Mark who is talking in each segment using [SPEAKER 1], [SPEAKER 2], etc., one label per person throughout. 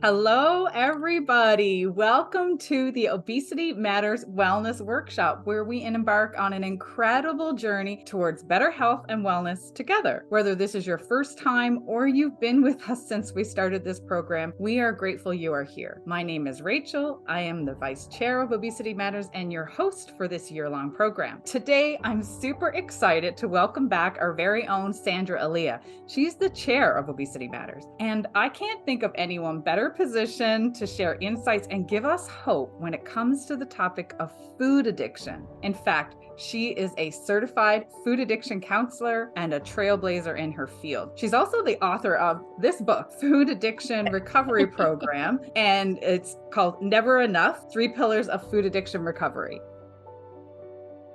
[SPEAKER 1] Hello, everybody. Welcome to the Obesity Matters Wellness Workshop, where we embark on an incredible journey towards better health and wellness together. Whether this is your first time or you've been with us since we started this program, we are grateful you are here. My name is Rachel. I am the Vice Chair of Obesity Matters and your host for this year-long program. Today, I'm super excited to welcome back our very own Sandra Elia. She's the Chair of Obesity Matters, and I can't think of anyone better positioned to share insights and give us hope when it comes to the topic of food addiction. In fact, she is a certified food addiction counselor and a trailblazer in her field. She's also the author of this book, Food Addiction Recovery Program, and it's called Never Enough: 3 Pillars of Food Addiction Recovery.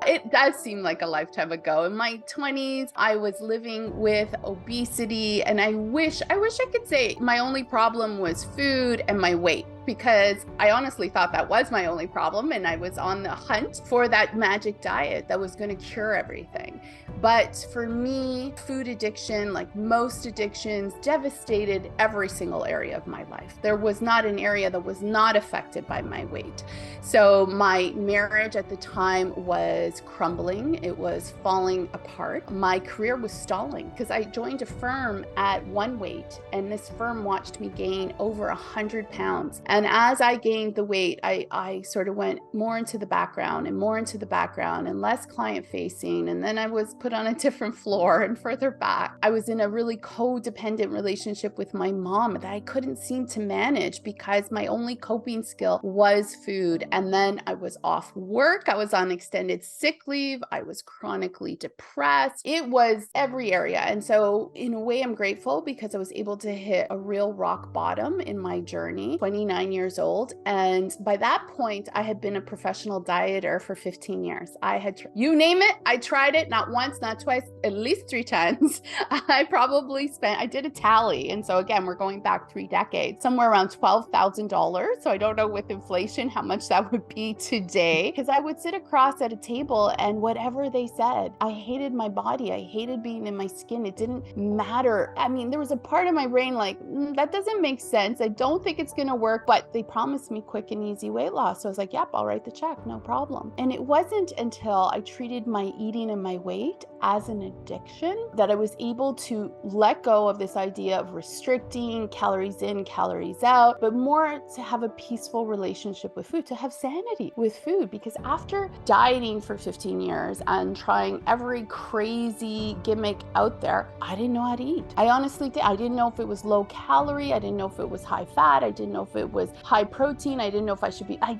[SPEAKER 2] It does seem like a lifetime ago. In my 20s, I was living with obesity, and I wish I could say my only problem was food and my weight, because I honestly thought that was my only problem, and I was on the hunt for that magic diet that was going to cure everything. But for me, food addiction, like most addictions, devastated every single area of my life. There was not an area that was not affected by my weight. So my marriage at the time was crumbling. It was falling apart. My career was stalling because I joined a firm at one weight, and this firm watched me gain over 100 pounds. And as I gained the weight, I sort of went more into the background and less client facing. And then I was put on a different floor and further back. I was in a really codependent relationship with my mom that I couldn't seem to manage because my only coping skill was food. And then I was off work. I was on extended sick leave. I was chronically depressed. It was every area. And so in a way, I'm grateful because I was able to hit a real rock bottom in my journey, 29 years old. And by that point, I had been a professional dieter for 15 years. I had, you name it, I tried it, not once, not twice, at least 3 times. I did a tally. And so again, we're going back 3 decades, somewhere around $12,000. So I don't know with inflation how much that would be today, because I would sit across at a table and whatever they said, I hated my body. I hated being in my skin. It didn't matter. I mean, there was a part of my brain like, that doesn't make sense. I don't think it's going to work, but they promised me quick and easy weight loss. So I was like, yep, I'll write the check, no problem. And it wasn't until I treated my eating and my weight as an addiction that I was able to let go of this idea of restricting, calories in, calories out, but more to have a peaceful relationship with food, to have sanity with food. Because after dieting for 15 years and trying every crazy gimmick out there, I didn't know how to eat. I honestly did. I didn't know if it was low calorie. I didn't know if it was high fat. I didn't know if it was high protein. I didn't know if I should be, I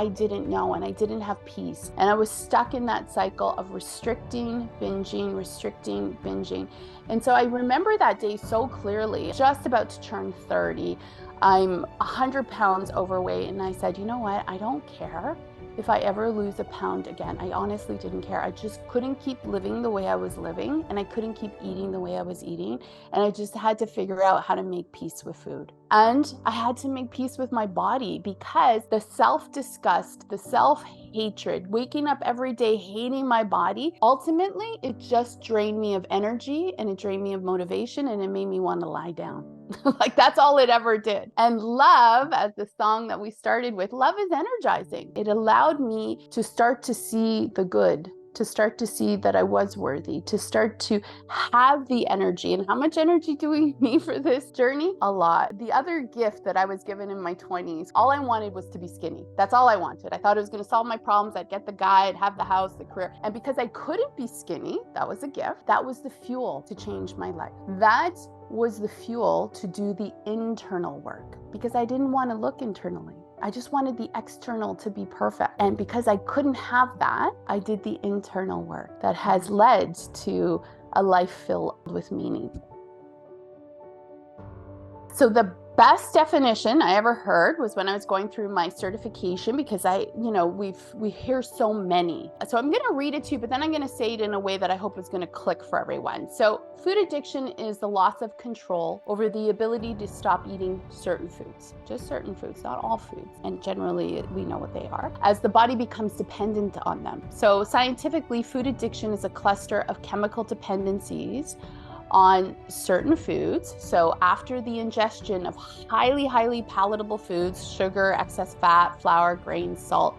[SPEAKER 2] didn't know, and I didn't have peace. And I was stuck in that cycle of restricting, binging. And so I remember that day so clearly, just about to turn 30. I'm 100 pounds overweight. And I said, you know what? I don't care if I ever lose a pound again. I honestly didn't care. I just couldn't keep living the way I was living, and I couldn't keep eating the way I was eating. And I just had to figure out how to make peace with food. And I had to make peace with my body, because the self-disgust, the self-hatred, waking up every day hating my body, ultimately, it just drained me of energy, and it drained me of motivation, and it made me want to lie down. Like, that's all it ever did. And love, as the song that we started with, love is energizing. It allowed me to start to see the good, to start to see that I was worthy, to start to have the energy. And how much energy do we need for this journey? A lot. The other gift that I was given in my 20s, all I wanted was to be skinny. That's all I wanted. I thought it was going to solve my problems. I'd get the guy, I'd have the house, the career. And because I couldn't be skinny, that was a gift. That was the fuel to change my life. That was the fuel to do the internal work, because I didn't want to look internally. I just wanted the external to be perfect. And because I couldn't have that, I did the internal work that has led to a life filled with meaning. So the best definition I ever heard was when I was going through my certification, because we hear so many. So I'm going to read it to you, but then I'm going to say it in a way that I hope is going to click for everyone. So food addiction is the loss of control over the ability to stop eating certain foods, just certain foods, not all foods. And generally we know what they are, as the body becomes dependent on them. So scientifically, food addiction is a cluster of chemical dependencies on certain foods. So after the ingestion of highly palatable foods, sugar, excess fat, flour, grains, salt,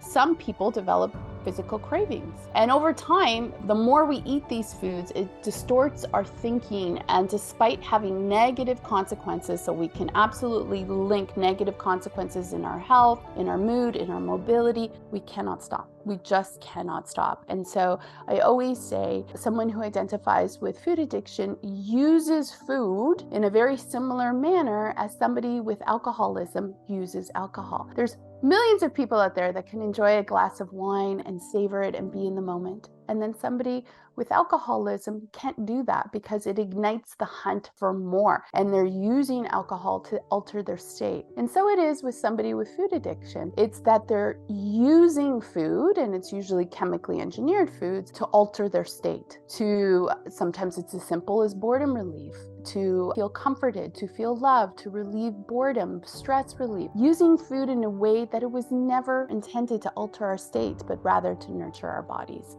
[SPEAKER 2] some people develop physical cravings. And over time, the more we eat these foods, it distorts our thinking. And despite having negative consequences, so we can absolutely link negative consequences in our health, in our mood, in our mobility, we cannot stop. We just cannot stop. And so I always say someone who identifies with food addiction uses food in a very similar manner as somebody with alcoholism uses alcohol. There's millions of people out there that can enjoy a glass of wine and savor it and be in the moment. And then somebody with alcoholism can't do that because it ignites the hunt for more, and they're using alcohol to alter their state. And so it is with somebody with food addiction. It's that they're using food, and it's usually chemically engineered foods, to alter their state. Sometimes it's as simple as boredom relief, to feel comforted, to feel loved, to relieve boredom, stress relief, using food in a way that it was never intended to alter our state, but rather to nurture our bodies.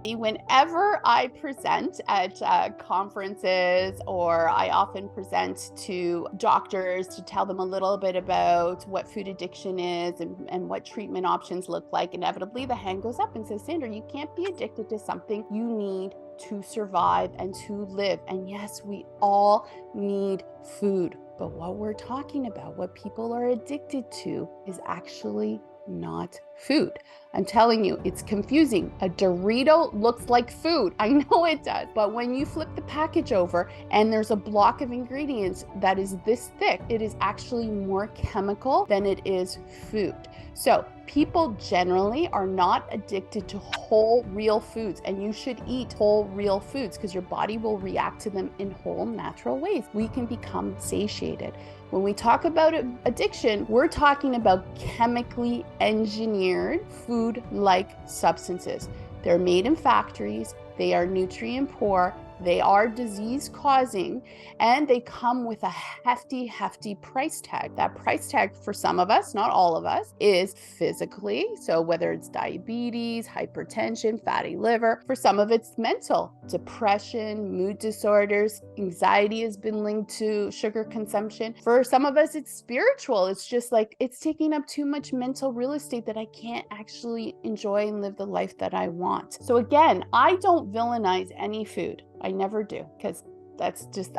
[SPEAKER 2] Whenever I present at conferences, or I often present to doctors to tell them a little bit about what food addiction is and what treatment options look like, inevitably the hand goes up and says, Sandra, you can't be addicted to something. You need to survive and to live. And yes, we all need food. But what we're talking about, what people are addicted to, is actually not food. I'm telling you, it's confusing. A Dorito looks like food. I know it does. But when you flip the package over and there's a block of ingredients that is this thick, it is actually more chemical than it is food. So people generally are not addicted to whole, real foods, and you should eat whole, real foods because your body will react to them in whole, natural ways. We can become satiated. When we talk about addiction, we're talking about chemically engineered food-like substances. They're made in factories, they are nutrient poor, they are disease causing, and they come with a hefty price tag. That price tag for some of us, not all of us, is physically. So whether it's diabetes, hypertension, fatty liver, for some of it's mental, depression, mood disorders, anxiety has been linked to sugar consumption. For some of us, it's spiritual. It's just like, it's taking up too much mental real estate that I can't actually enjoy and live the life that I want. So again, I don't villainize any food. I never do, because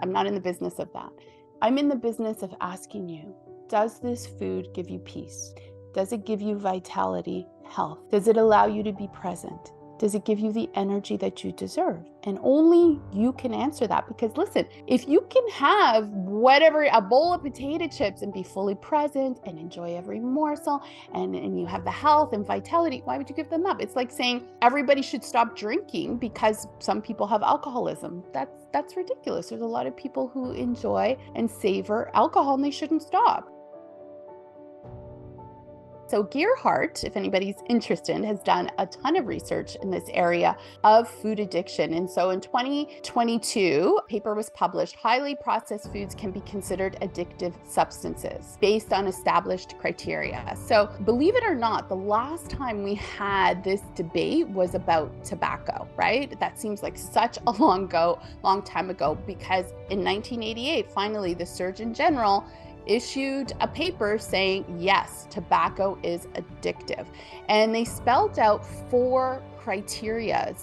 [SPEAKER 2] I'm not in the business of that. I'm in the business of asking you, does this food give you peace? Does it give you vitality, health? Does it allow you to be present? Does it give you the energy that you deserve? And only you can answer that, because listen, if you can have a bowl of potato chips and be fully present and enjoy every morsel, and you have the health and vitality, why would you give them up? It's like saying everybody should stop drinking because some people have alcoholism. That's ridiculous. There's a lot of people who enjoy and savor alcohol and they shouldn't stop. So Gearhart, if anybody's interested, has done a ton of research in this area of food addiction. And so in 2022, a paper was published, Highly Processed Foods Can Be Considered Addictive Substances, based on established criteria. So believe it or not, the last time we had this debate was about tobacco, right? That seems like such a long time ago, because in 1988, finally, the Surgeon General issued a paper saying, yes, tobacco is addictive. And they spelled out 4 criteria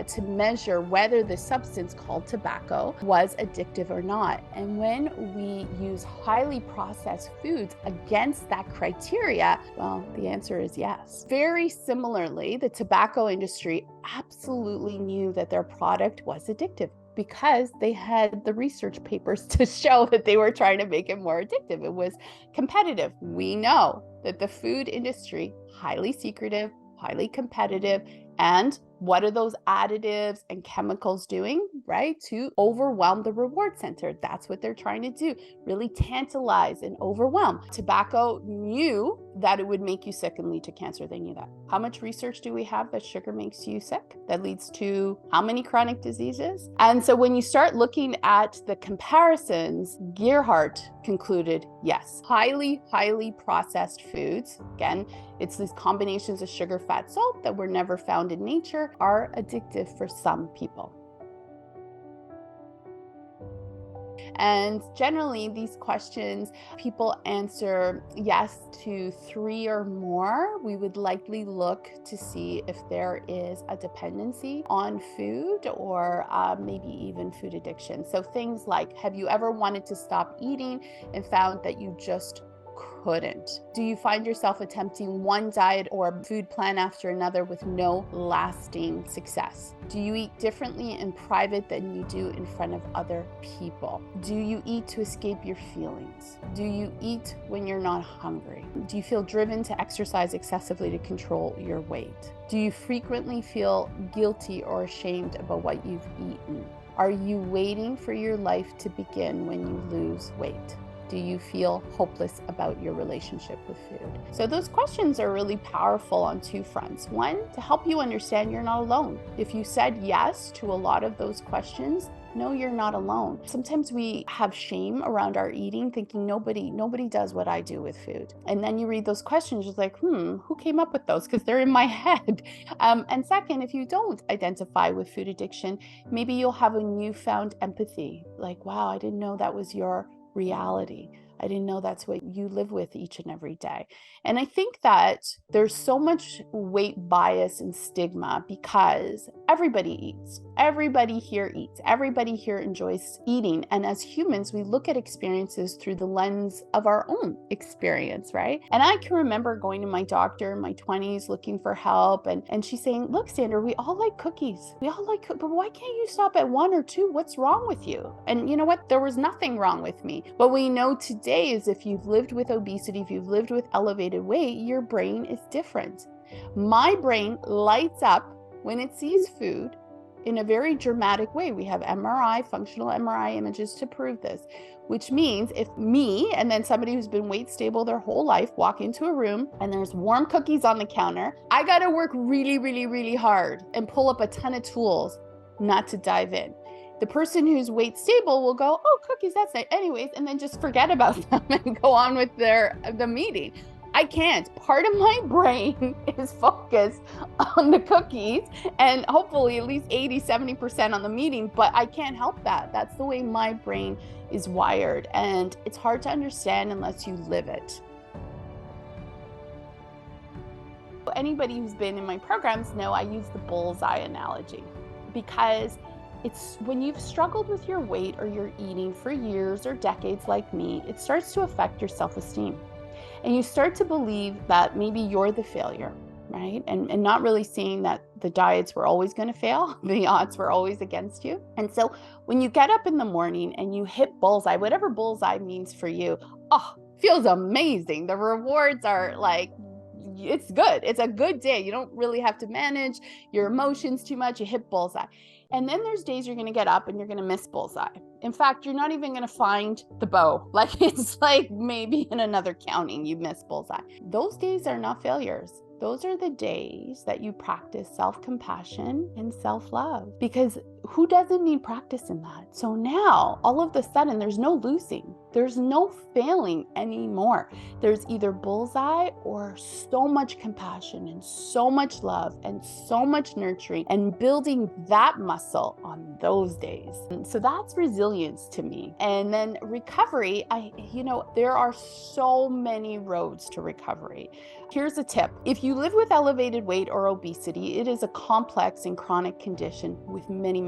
[SPEAKER 2] to measure whether the substance called tobacco was addictive or not. And when we use highly processed foods against that criteria, well, the answer is yes. Very similarly, the tobacco industry absolutely knew that their product was addictive, because they had the research papers to show that they were trying to make it more addictive. It was competitive. We know that the food industry, highly secretive, highly competitive, and what are those additives and chemicals doing? right? To overwhelm the reward center. That's what they're trying to do. Really tantalize and overwhelm. Tobacco knew that it would make you sick and lead to cancer. They knew that. How much research do we have that sugar makes you sick? That leads to how many chronic diseases? And so when you start looking at the comparisons, Gerhardt concluded, yes, highly processed foods, again, it's these combinations of sugar, fat, salt that were never found in nature, are addictive for some people. And generally, these questions, people answer yes to 3 or more. We would likely look to see if there is a dependency on food or maybe even food addiction. So things like, have you ever wanted to stop eating and found that you just couldn't? Do you find yourself attempting one diet or food plan after another with no lasting success? Do you eat differently in private than you do in front of other people? Do you eat to escape your feelings? Do you eat when you're not hungry? Do you feel driven to exercise excessively to control your weight? Do you frequently feel guilty or ashamed about what you've eaten? Are you waiting for your life to begin when you lose weight? Do you feel hopeless about your relationship with food? So those questions are really powerful on 2 fronts. One, to help you understand you're not alone. If you said yes to a lot of those questions, no, you're not alone. Sometimes we have shame around our eating, thinking nobody does what I do with food. And then you read those questions, it's like, who came up with those? Because they're in my head. And second, if you don't identify with food addiction, maybe you'll have a newfound empathy. Like, wow, I didn't know that was your reality. I didn't know that's what you live with each and every day. And I think that there's so much weight bias and stigma because everybody eats. Everybody here eats. Everybody here enjoys eating. And as humans, we look at experiences through the lens of our own experience, right? And I can remember going to my doctor in my 20s looking for help. And she's saying, look, Sandra, we all like cookies. We all like cookies, but why can't you stop at 1 or 2? What's wrong with you? And you know what? There was nothing wrong with me. What we know today is if you've lived with obesity, if you've lived with elevated weight, your brain is different. My brain lights up when it sees food in a very dramatic way. We have MRI, functional MRI images to prove this, which means if me and then somebody who's been weight stable their whole life walk into a room and there's warm cookies on the counter, I got to work really hard and pull up a ton of tools not to dive in. The person who's weight stable will go, oh, cookies, that's nice. Anyways, and then just forget about them and go on with the meeting. I can't. Part of my brain is focused on the cookies and hopefully at least 80-70% on the meeting, but I can't help that. That's the way my brain is wired, and it's hard to understand unless you live it. Anybody who's been in my programs know I use the bullseye analogy because it's when you've struggled with your weight or your eating for years or decades like me, it starts to affect your self-esteem. And you start to believe that maybe you're the failure, right? And not really seeing that the diets were always going to fail. The odds were always against you. And so when you get up in the morning and you hit bullseye, whatever bullseye means for you, feels amazing. The rewards are like, it's good. It's a good day. You don't really have to manage your emotions too much. You hit bullseye. And then there's days you're going to get up and you're going to miss bullseye. In fact, you're not even going to find the bow. Like it's like maybe in another counting you miss bullseye. Those days are not failures. Those are the days that you practice self-compassion and self-love, because who doesn't need practice in that? So now all of a sudden there's no losing. There's no failing anymore. There's either bullseye or so much compassion and so much love and so much nurturing and building that muscle on those days. And so that's resilience to me. And then recovery, there are so many roads to recovery. Here's a tip. If you live with elevated weight or obesity, it is a complex and chronic condition with many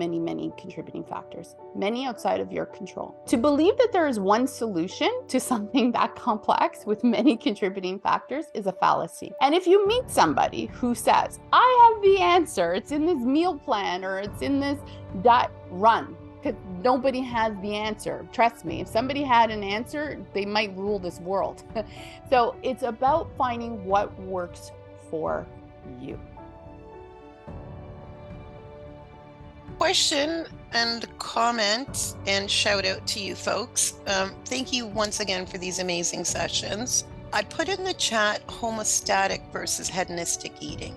[SPEAKER 2] contributing factors, many outside of your control. To believe that there is one solution to something that complex with many contributing factors is a fallacy. And if you meet somebody who says, I have the answer, it's in this meal plan or it's in this diet, run. Because nobody has the answer. Trust me, if somebody had an answer, they might rule this world. So it's about finding what works for you.
[SPEAKER 3] Question, and comment and shout out to you folks. Thank you once again for these amazing sessions. I put in the chat homeostatic versus hedonistic eating.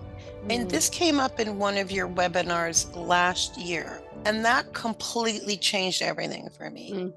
[SPEAKER 3] And this came up in one of your webinars last year. And that completely changed everything for me.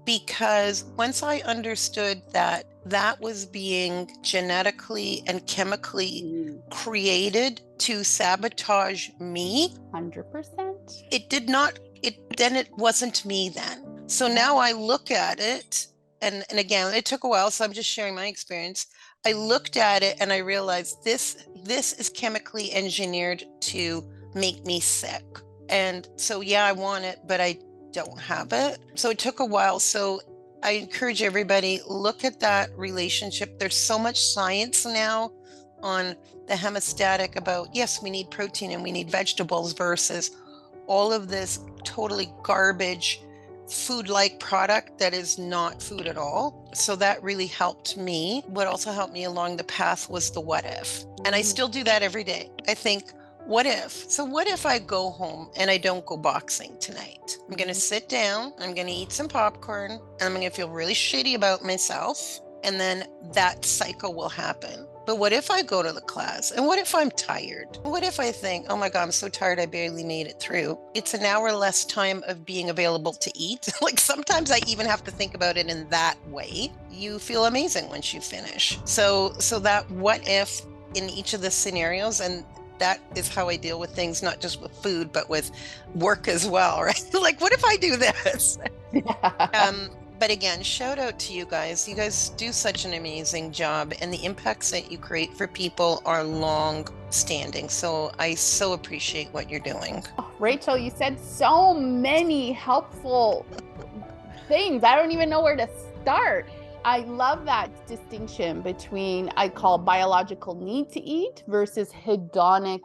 [SPEAKER 3] Because once I understood that that was being genetically and chemically created to sabotage me,
[SPEAKER 2] 100%.
[SPEAKER 3] It wasn't me then. So now I look at it, and again, it took a while, so I'm just sharing my experience. I looked at it and I realized this is chemically engineered to make me sick. And so, yeah, I want it, but I don't have it. So it took a while. So I encourage everybody, look at that relationship. There's so much science now on the hemostatic about, yes, we need protein and we need vegetables versus all of this totally garbage food-like product that is not food at all. So that really helped me. What also helped me along the path was the what if. And I still do that every day. I think, what if? So what if I go home and I don't go boxing tonight? I'm going to sit down, I'm going to eat some popcorn, and I'm going to feel really shitty about myself. And then that cycle will happen. But what if I go to the class? And what if I'm tired? What if I think, oh my God, I'm so tired, I barely made it through. It's an hour less time of being available to eat. Like sometimes I even have to think about it in that way. You feel amazing once you finish. So that what if in each of the scenarios, and that is how I deal with things, not just with food, but with work as well, right? Like, what if I do this? But again, shout out to you guys. You guys do such an amazing job, and the impacts that you create for people are long standing. So I so appreciate what you're doing.
[SPEAKER 2] Oh, Rachel, you said so many helpful things. I don't even know where to start. I love that distinction between, I call biological need to eat versus hedonic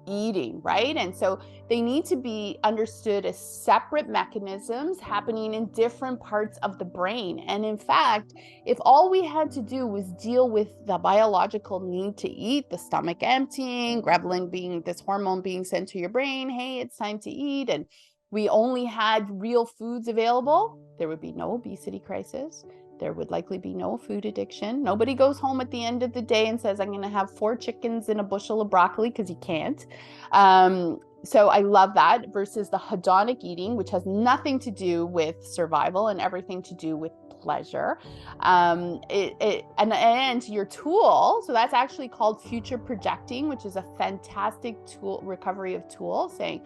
[SPEAKER 2] eating, right? And so they need to be understood as separate mechanisms happening in different parts of the brain. And in fact, if all we had to do was deal with the biological need to eat, the stomach emptying, ghrelin being this hormone being sent to your brain, hey, it's time to eat, and we only had real foods available, there would be no obesity crisis. There would likely be no food addiction. Nobody goes home at the end of the day and says, I'm going to have 4 chickens and a bushel of broccoli, because you can't. So I love that versus the hedonic eating, which has nothing to do with survival and everything to do with pleasure. And your tool, so that's actually called future projecting, which is a fantastic tool, recovery of tool, saying,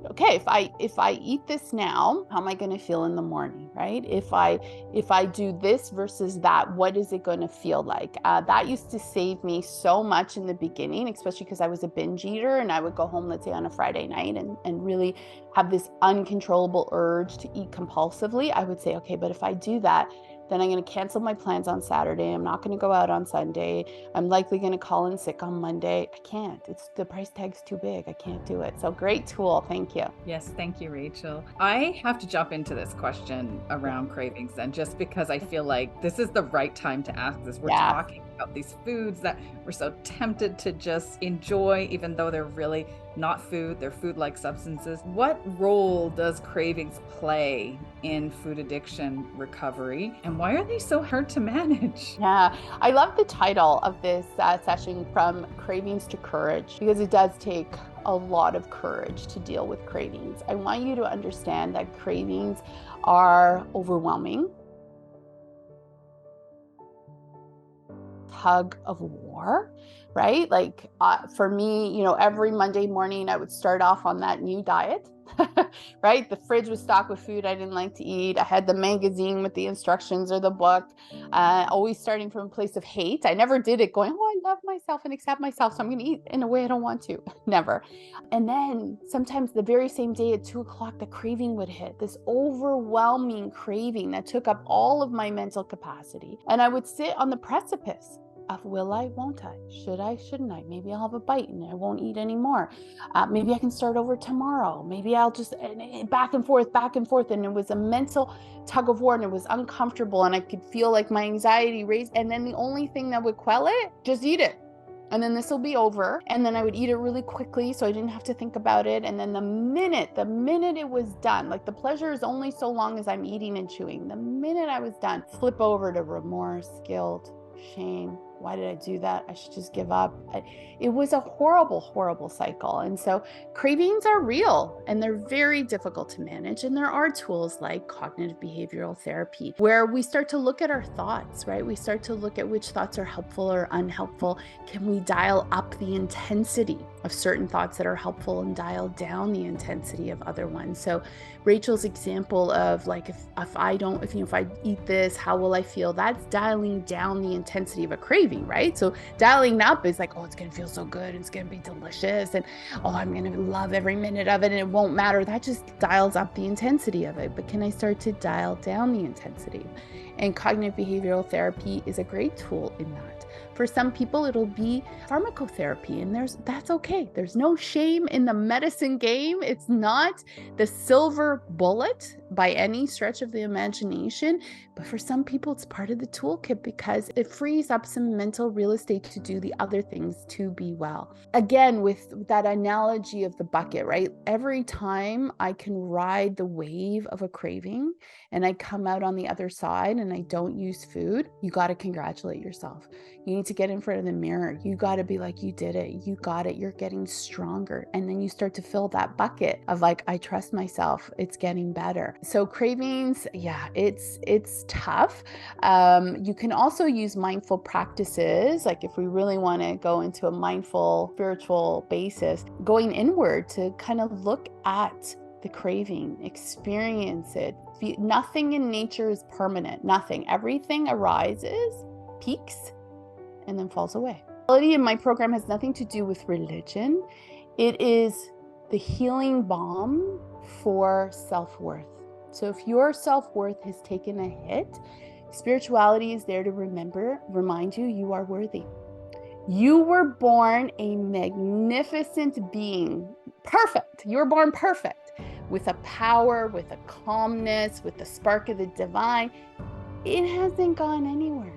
[SPEAKER 2] okay, if I eat this now, how am I going to feel in the morning, right? If I do this versus that, what is it going to feel like? That used to save me so much in the beginning, especially because I was a binge eater, and I would go home, let's say on a Friday night, and really have this uncontrollable urge to eat compulsively. I would say, okay, but if I do that, then I'm going to cancel my plans on Saturday. I'm not going to go out on Sunday. I'm likely going to call in sick on Monday. I can't. The price tag's too big. I can't do it. So great tool. Thank you.
[SPEAKER 1] Yes, thank you, Rachel. I have to jump into this question around cravings then, just because I feel like this is the right time to ask this. We're talking about these foods that we're so tempted to just enjoy, even though they're really not food, they're food-like substances. What role does cravings play in food addiction recovery, and why are they so hard to manage?
[SPEAKER 2] Yeah, I love the title of this session, From Cravings to Courage, because it does take a lot of courage to deal with cravings. I want you to understand that cravings are overwhelming. Tug of war, right? Like for me, every Monday morning I would start off on that new diet, right? The fridge was stocked with food I didn't like to eat. I had the magazine with the instructions or the book, always starting from a place of hate. I never did it going, oh, I love myself and accept myself, so I'm going to eat in a way I don't want to. Never. And then sometimes the very same day at 2:00, the craving would hit, this overwhelming craving that took up all of my mental capacity. And I would sit on the precipice of, will I, won't I? Should I, shouldn't I? Maybe I'll have a bite and I won't eat anymore. Maybe I can start over tomorrow. Maybe I'll just, back and forth. And it was a mental tug of war, and it was uncomfortable, and I could feel like my anxiety raised. And then the only thing that would quell it, just eat it. and then this will be over. And then I would eat it really quickly so I didn't have to think about it. And then the minute it was done, like the pleasure is only so long as I'm eating and chewing. The minute I was done, flip over to remorse, guilt, shame. Why did I do that? I should just give up. It was a horrible, horrible cycle. And so cravings are real and they're very difficult to manage. And there are tools like cognitive behavioral therapy where we start to look at our thoughts, right? We start to look at which thoughts are helpful or unhelpful. Can we dial up the intensity of certain thoughts that are helpful and dial down the intensity of other ones? So Rachel's example of like, if I eat this, how will I feel? That's dialing down the intensity of a craving, right? So dialing up is like, oh, it's going to feel so good. It's going to be delicious. And oh, I'm going to love every minute of it and it won't matter. That just dials up the intensity of it. But can I start to dial down the intensity? And cognitive behavioral therapy is a great tool in that. For some people, it'll be pharmacotherapy, and that's okay. There's no shame in the medicine game. It's not the silver bullet by any stretch of the imagination, but for some people, it's part of the toolkit because it frees up some mental real estate to do the other things to be well. Again, with that analogy of the bucket, right? Every time I can ride the wave of a craving and I come out on the other side and I don't use food, you got to congratulate yourself. You need to get in front of the mirror. You got to be like, you did it. You got it. You're getting stronger. And then you start to fill that bucket of like, I trust myself. It's getting better. So cravings, yeah, it's tough. You can also use mindful practices. Like if we really want to go into a mindful spiritual basis, going inward to kind of look at the craving, experience it. Nothing in nature is permanent. Nothing. Everything arises, peaks, and then falls away. In my program has nothing to do with religion. It is the healing balm for self-worth. So if your self-worth has taken a hit, spirituality is there to remind you, you are worthy. You were born a magnificent being, perfect. You were born perfect, with a power, with a calmness, with the spark of the divine. It hasn't gone anywhere.